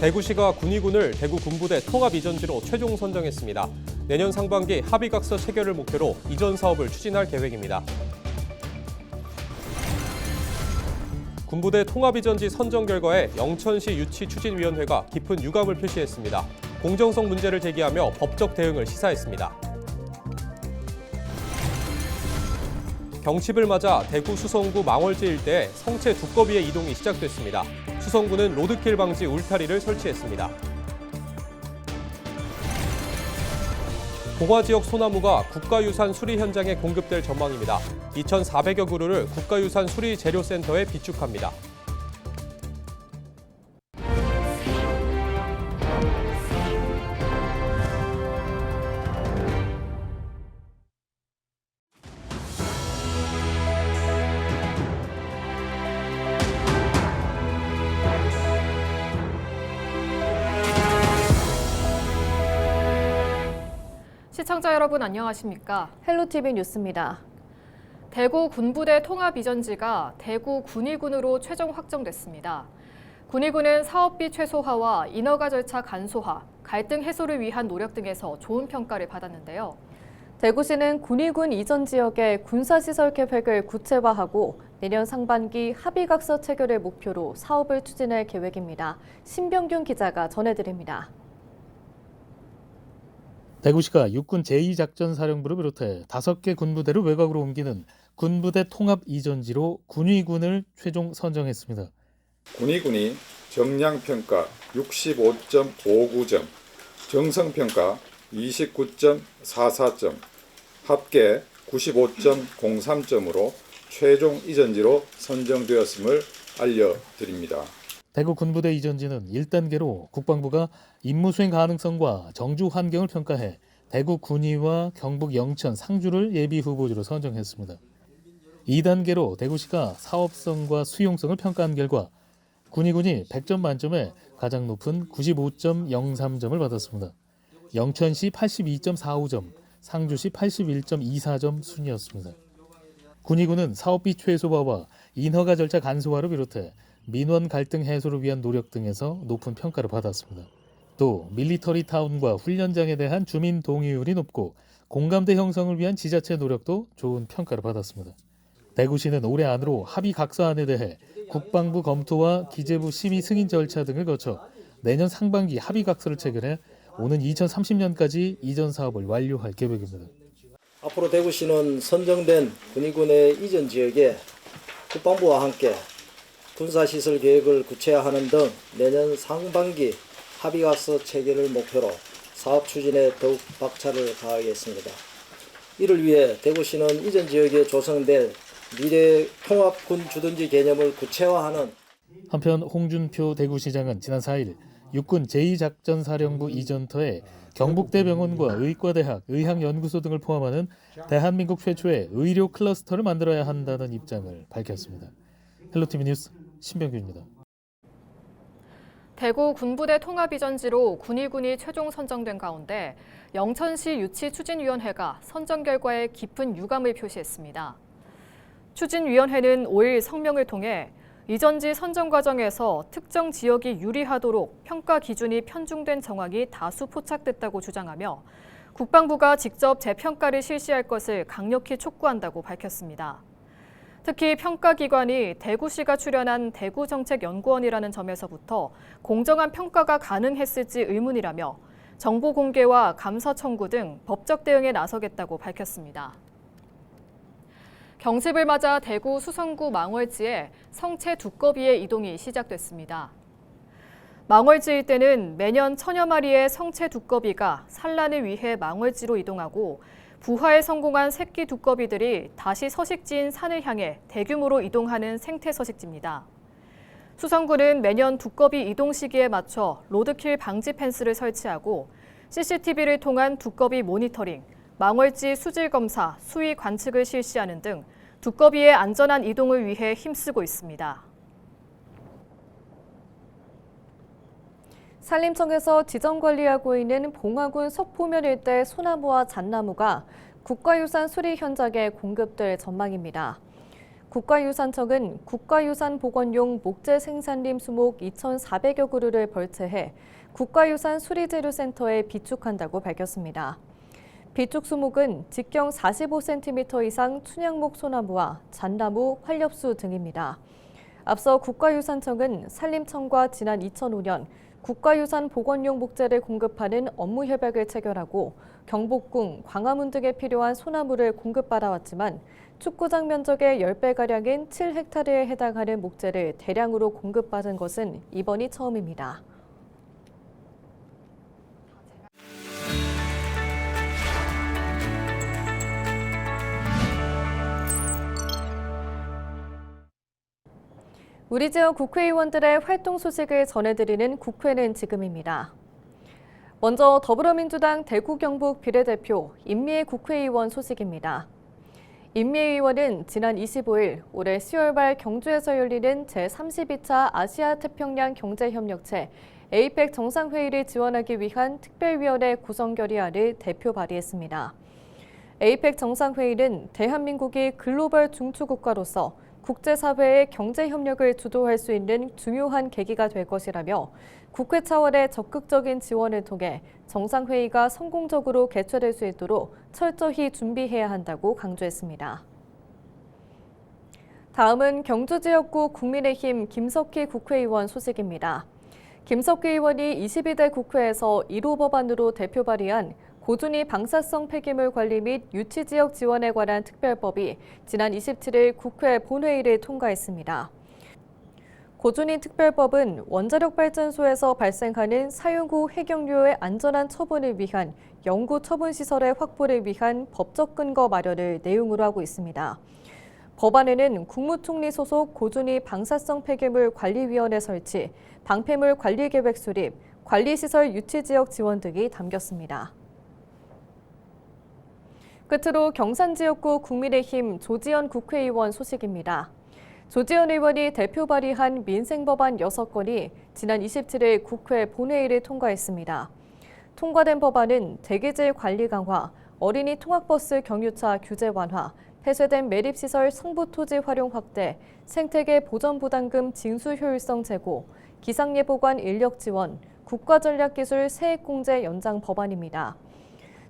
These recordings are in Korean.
대구시가 군위군을 대구 군부대 통합 이전지로 최종 선정했습니다. 내년 상반기 합의각서 체결을 목표로 이전 사업을 추진할 계획입니다. 군부대 통합 이전지 선정 결과에 영천시 유치추진위원회가 깊은 유감을 표시했습니다. 공정성 문제를 제기하며 법적 대응을 시사했습니다. 경칩을 맞아 대구 수성구 망월지 일대에 성체 두꺼비의 이동이 시작됐습니다. 수성구는 로드킬 방지 울타리를 설치했습니다. 봉화 지역 소나무가 국가유산 수리 현장에 공급될 전망입니다. 2,400여 그루를 국가유산 수리 재료센터에 비축합니다. 시청자 여러분 안녕하십니까? 헬로티비 뉴스입니다. 대구 군부대 통합 이전지가 대구 군위군으로 최종 확정됐습니다. 군위군은 사업비 최소화와 인허가 절차 간소화, 갈등 해소를 위한 노력 등에서 좋은 평가를 받았는데요. 대구시는 군위군 이전 지역의 군사시설 계획을 구체화하고 내년 상반기 합의각서 체결을 목표로 사업을 추진할 계획입니다. 신병균 기자가 전해드립니다. 대구시가 육군 제2작전사령부를 비롯해 5개 군부대를 외곽으로 옮기는 군부대 통합 이전지로 군위군을 최종 선정했습니다. 군위군이 정량평가 65.59점, 정성평가 29.44점, 합계 95.03점으로 최종 이전지로 선정되었음을 알려드립니다. 대구 군부대 이전지는 1단계로 국방부가 임무 수행 가능성과 정주 환경을 평가해 대구 군위와 경북 영천, 상주를 예비 후보지로 선정했습니다. 2단계로 대구시가 사업성과 수용성을 평가한 결과 군위군이 100점 만점에 가장 높은 95.03점을 받았습니다. 영천시 82.45점, 상주시 81.24점 순이었습니다. 군위군은 사업비 최소화와 인허가 절차 간소화를 비롯해 민원 갈등 해소를 위한 노력 등에서 높은 평가를 받았습니다. 또 밀리터리 타운과 훈련장에 대한 주민 동의율이 높고 공감대 형성을 위한 지자체 노력도 좋은 평가를 받았습니다. 대구시는 올해 안으로 합의 각서안에 대해 국방부 검토와 기재부 심의 승인 절차 등을 거쳐 내년 상반기 합의 각서를 체결해 오는 2030년까지 이전 사업을 완료할 계획입니다. 앞으로 대구시는 선정된 군위군의 이전 지역에 국방부와 함께 군사시설 계획을 구체화하는 등 내년 상반기 합의각서 체결을 목표로 사업 추진에 더욱 박차를 가하겠습니다. 이를 위해 대구시는 이전 지역에 조성될 미래 통합군 주둔지 개념을 구체화하는 한편 홍준표 대구시장은 지난 4일 육군 제2작전사령부 이전터에 경북대병원과 의과대학, 의학연구소 등을 포함하는 대한민국 최초의 의료 클러스터를 만들어야 한다는 입장을 밝혔습니다. 헬로티비 뉴스 신병규입니다. 대구 군부대 통합 이전지로 군위군이 최종 선정된 가운데 영천시 유치추진위원회가 선정 결과에 깊은 유감을 표시했습니다. 추진위원회는 5일 성명을 통해 이전지 선정 과정에서 특정 지역이 유리하도록 평가 기준이 편중된 정황이 다수 포착됐다고 주장하며 국방부가 직접 재평가를 실시할 것을 강력히 촉구한다고 밝혔습니다. 특히 평가기관이 대구시가 출연한 대구정책연구원이라는 점에서부터 공정한 평가가 가능했을지 의문이라며 정보 공개와 감사 청구 등 법적 대응에 나서겠다고 밝혔습니다. 경칩을 맞아 대구 수성구 망월지에 성체 두꺼비의 이동이 시작됐습니다. 망월지 일대는 매년 천여 마리의 성체 두꺼비가 산란을 위해 망월지로 이동하고 부화에 성공한 새끼 두꺼비들이 다시 서식지인 산을 향해 대규모로 이동하는 생태 서식지입니다. 수성구는 매년 두꺼비 이동 시기에 맞춰 로드킬 방지 펜스를 설치하고 CCTV를 통한 두꺼비 모니터링, 망월지 수질 검사, 수위 관측을 실시하는 등 두꺼비의 안전한 이동을 위해 힘쓰고 있습니다. 산림청에서 지정 관리하고 있는 봉화군 석포면 일대 소나무와 잣나무가 국가유산 수리 현장에 공급될 전망입니다. 국가유산청은 국가유산 복원용 목재 생산림 수목 2,400여 그루를 벌채해 국가유산 수리재료센터에 비축한다고 밝혔습니다. 비축 수목은 직경 45cm 이상 춘향목 소나무와 잣나무, 활엽수 등입니다. 앞서 국가유산청은 산림청과 지난 2005년 국가유산 복원용 목재를 공급하는 업무 협약을 체결하고 경복궁, 광화문 등에 필요한 소나무를 공급받아왔지만 축구장 면적의 10배가량인 7헥타르에 해당하는 목재를 대량으로 공급받은 것은 이번이 처음입니다. 우리 지역 국회의원들의 활동 소식을 전해드리는 국회는 지금입니다. 먼저 더불어민주당 대구 경북 비례대표 임미애 국회의원 소식입니다. 임미애 의원은 지난 25일 올해 10월 말 경주에서 열리는 제32차 아시아태평양 경제협력체 에이펙 정상회의를 지원하기 위한 특별위원회 구성 결의안을 대표 발의했습니다. 에이펙 정상회의는 대한민국이 글로벌 중추국가로서 국제사회의 경제협력을 주도할 수 있는 중요한 계기가 될 것이라며 국회 차원의 적극적인 지원을 통해 정상회의가 성공적으로 개최될 수 있도록 철저히 준비해야 한다고 강조했습니다. 다음은 경주지역구 국민의힘 김석희 국회의원 소식입니다. 김석희 의원이 22대 국회에서 1호 법안으로 대표 발의한 고준위 방사성 폐기물 관리 및 유치지역 지원에 관한 특별법이 지난 27일 국회 본회의를 통과했습니다. 고준위 특별법은 원자력 발전소에서 발생하는 사용 후 핵연료의 안전한 처분을 위한 연구 처분 시설의 확보를 위한 법적 근거 마련을 내용으로 하고 있습니다. 법안에는 국무총리 소속 고준위 방사성 폐기물 관리위원회 설치, 방패물 관리 계획 수립, 관리시설 유치지역 지원 등이 담겼습니다. 끝으로 경산지역구 국민의힘 조지현 국회의원 소식입니다. 조지현 의원이 대표 발의한 민생법안 6건이 지난 27일 국회 본회의를 통과했습니다. 통과된 법안은 대기질 관리 강화, 어린이 통학버스 경유차 규제 완화, 폐쇄된 매립시설 상부토지 활용 확대, 생태계 보전부담금 징수 효율성 제고, 기상예보관 인력 지원, 국가전략기술 세액공제 연장 법안입니다.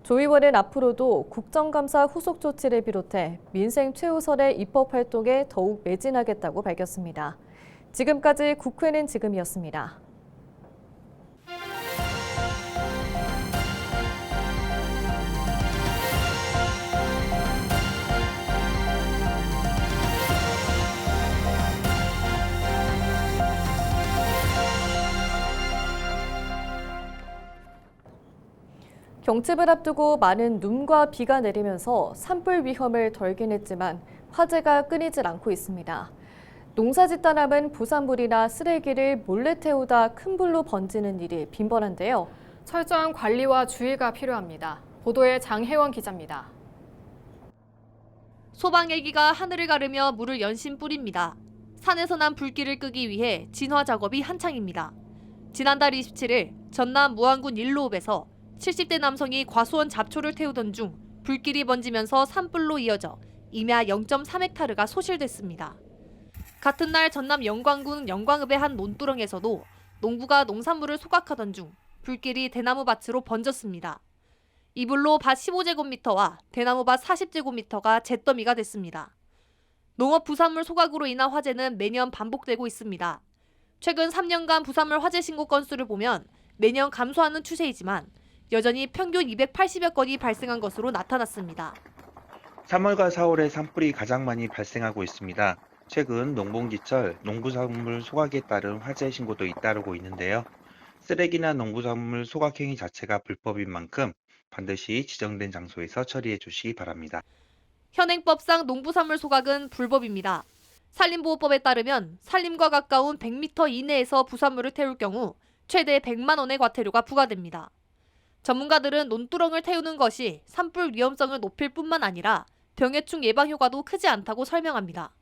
조 의원은 앞으로도 국정감사 후속 조치를 비롯해 민생 최우선의 입법 활동에 더욱 매진하겠다고 밝혔습니다. 지금까지 국회는 지금이었습니다. 경칩을 앞두고 많은 눈과 비가 내리면서 산불 위험을 덜긴 했지만 화재가 끊이질 않고 있습니다. 농사짓다 남은 부산물이나 쓰레기를 몰래 태우다 큰 불로 번지는 일이 빈번한데요. 철저한 관리와 주의가 필요합니다. 보도에 장혜원 기자입니다. 소방헬기가 하늘을 가르며 물을 연신 뿌립니다. 산에서 난 불길을 끄기 위해 진화 작업이 한창입니다. 지난달 27일 전남 무안군 일로읍에서 70대 남성이 과수원 잡초를 태우던 중 불길이 번지면서 산불로 이어져 임야 0.3헥타르가 소실됐습니다. 같은 날 전남 영광군 영광읍의 한 논두렁에서도 농부가 농산물을 소각하던 중 불길이 대나무 밭으로 번졌습니다. 이 불로 밭 15제곱미터와 대나무 밭 40제곱미터가 잿더미가 됐습니다. 농업 부산물 소각으로 인한 화재는 매년 반복되고 있습니다. 최근 3년간 부산물 화재 신고 건수를 보면 매년 감소하는 추세이지만 여전히 평균 280여 건이 발생한 것으로 나타났습니다. 3월과 4월에 산불이 가장 많이 발생하고 있습니다. 최근 농번기철 농부산물 소각에 따른 화재 신고도 잇따르고 있는데요. 쓰레기나 농부산물 소각 행위 자체가 불법인 만큼 반드시 지정된 장소에서 처리해 주시기 바랍니다. 현행법상 농부산물 소각은 불법입니다. 산림보호법에 따르면 산림과 가까운 100m 이내에서 부산물을 태울 경우 최대 100만 원의 과태료가 부과됩니다. 전문가들은 논두렁을 태우는 것이 산불 위험성을 높일 뿐만 아니라 병해충 예방 효과도 크지 않다고 설명합니다.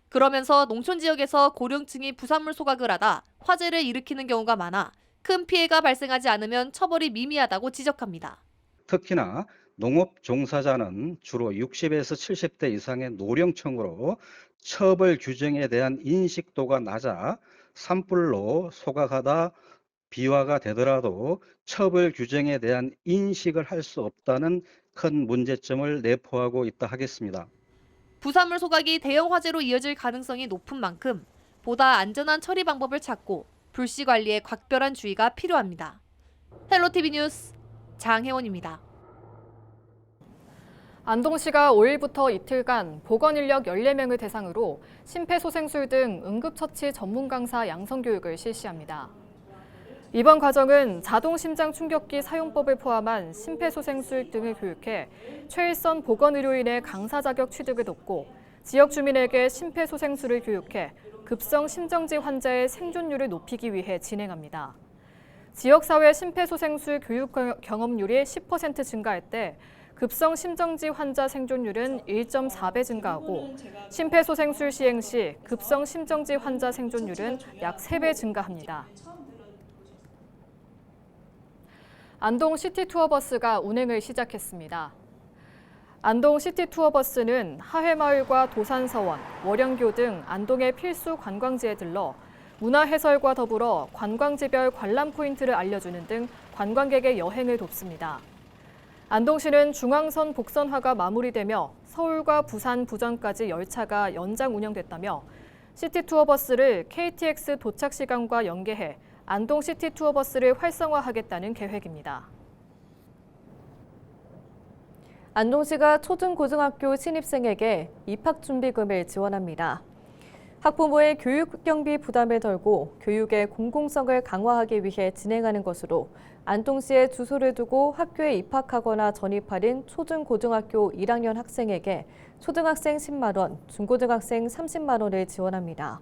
그러면서 농촌 지역에서 고령층이 부산물 소각을 하다 화재를 일으키는 경우가 많아 큰 피해가 발생하지 않으면 처벌이 미미하다고 지적합니다. 특히나 농업 종사자는 주로 60에서 70대 이상의 노령층으로 처벌 규정에 대한 인식도가 낮아 산불로 소각하다 비화가 되더라도 처벌 규정에 대한 인식을 할 수 없다는 큰 문제점을 내포하고 있다 하겠습니다. 부산물 소각이 대형 화재로 이어질 가능성이 높은 만큼 보다 안전한 처리 방법을 찾고 불씨 관리에 각별한 주의가 필요합니다. 헬로티비 뉴스 장혜원입니다. 안동시가 5일부터 이틀간 보건인력 14명을 대상으로 심폐소생술 등 응급처치 전문 강사 양성교육을 실시합니다. 이번 과정은 자동심장 충격기 사용법을 포함한 심폐소생술 등을 교육해 최일선 보건의료인의 강사 자격 취득을 돕고 지역 주민에게 심폐소생술을 교육해 급성 심정지 환자의 생존율을 높이기 위해 진행합니다. 지역사회 심폐소생술 교육 경험률이 10% 증가할 때 급성 심정지 환자 생존율은 1.4배 증가하고 심폐소생술 시행 시 급성 심정지 환자 생존율은 약 3배 증가합니다. 안동 시티투어버스가 운행을 시작했습니다. 안동 시티투어버스는 하회마을과 도산서원, 월영교 등 안동의 필수 관광지에 들러 문화해설과 더불어 관광지별 관람 포인트를 알려주는 등 관광객의 여행을 돕습니다. 안동시는 중앙선 복선화가 마무리되며 서울과 부산, 부전까지 열차가 연장 운영됐다며 시티투어버스를 KTX 도착 시간과 연계해 안동 시티투어버스를 활성화하겠다는 계획입니다. 안동시가 초중고등학교 신입생에게 입학준비금을 지원합니다. 학부모의 교육 경비 부담을 덜고 교육의 공공성을 강화하기 위해 진행하는 것으로 안동시에 주소를 두고 학교에 입학하거나 전입하는 초중고등학교 1학년 학생에게 초등학생 10만 원, 중고등학생 30만 원을 지원합니다.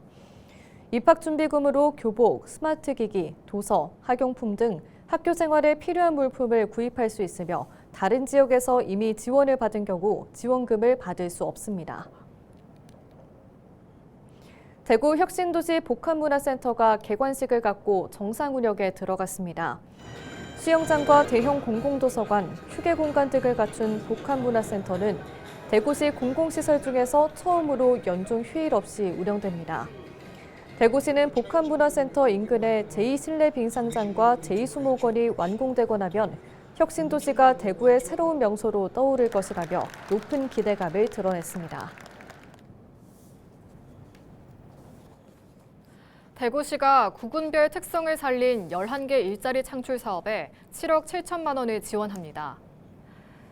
입학준비금으로 교복, 스마트기기, 도서, 학용품 등 학교 생활에 필요한 물품을 구입할 수 있으며 다른 지역에서 이미 지원을 받은 경우 지원금을 받을 수 없습니다. 대구 혁신도시 복합문화센터가 개관식을 갖고 정상 운영에 들어갔습니다. 수영장과 대형 공공도서관, 휴게공간 등을 갖춘 복합문화센터는 대구시 공공시설 중에서 처음으로 연중 휴일 없이 운영됩니다. 대구시는 복합문화센터 인근의 제2실내빙상장과 제2수목원이 완공되고 나면 혁신도시가 대구의 새로운 명소로 떠오를 것이라며 높은 기대감을 드러냈습니다. 대구시가 구군별 특성을 살린 11개 일자리 창출 사업에 7억 7천만 원을 지원합니다.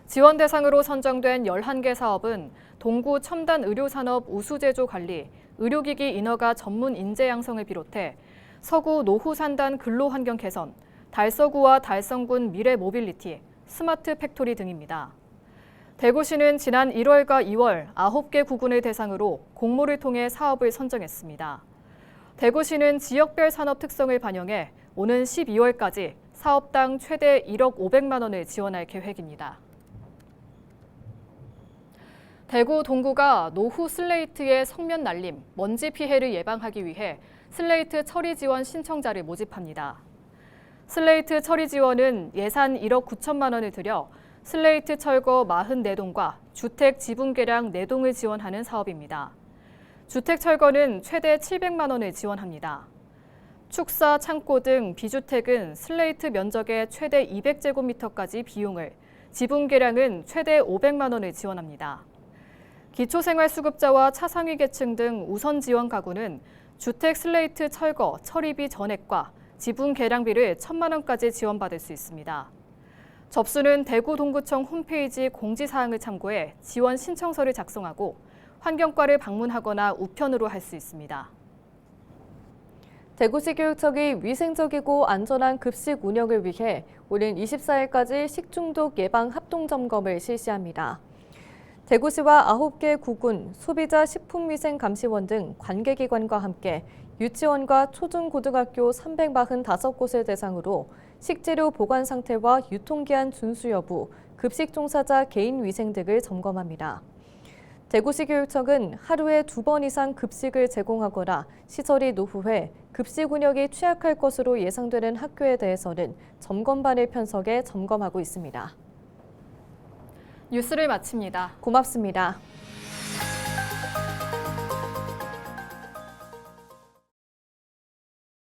지원 대상으로 선정된 11개 사업은 동구 첨단 의료산업 우수제조 관리, 의료기기 인허가 전문 인재 양성을 비롯해 서구 노후산단 근로환경 개선, 달서구와 달성군 미래 모빌리티, 스마트 팩토리 등입니다. 대구시는 지난 1월과 2월 9개 구군을 대상으로 공모를 통해 사업을 선정했습니다. 대구시는 지역별 산업 특성을 반영해 오는 12월까지 사업당 최대 1억 500만 원을 지원할 계획입니다. 대구 동구가 노후 슬레이트의 성면 날림, 먼지 피해를 예방하기 위해 슬레이트 처리 지원 신청자를 모집합니다. 슬레이트 처리 지원은 예산 1억 9천만 원을 들여 슬레이트 철거 44동과 주택 지분 개량 4동을 지원하는 사업입니다. 주택 철거는 최대 700만 원을 지원합니다. 축사, 창고 등 비주택은 슬레이트 면적의 최대 200제곱미터까지 비용을, 지분 개량은 최대 500만 원을 지원합니다. 기초생활수급자와 차상위 계층 등 우선 지원 가구는 주택 슬레이트 철거, 처리비 전액과 지분 개량비를 1,000만 원까지 지원받을 수 있습니다. 접수는 대구 동구청 홈페이지 공지사항을 참고해 지원 신청서를 작성하고 환경과를 방문하거나 우편으로 할 수 있습니다. 대구시 교육청이 위생적이고 안전한 급식 운영을 위해 오는 24일까지 식중독 예방 합동점검을 실시합니다. 대구시와 9개 구군, 소비자 식품위생감시원 등 관계기관과 함께 유치원과 초중고등학교 345곳을 대상으로 식재료 보관 상태와 유통기한 준수 여부, 급식 종사자 개인 위생 등을 점검합니다. 대구시 교육청은 하루에 2번 이상 급식을 제공하거나 시설이 노후해 급식 운영이 취약할 것으로 예상되는 학교에 대해서는 점검반을 편성해 점검하고 있습니다. 뉴스를 마칩니다. 고맙습니다.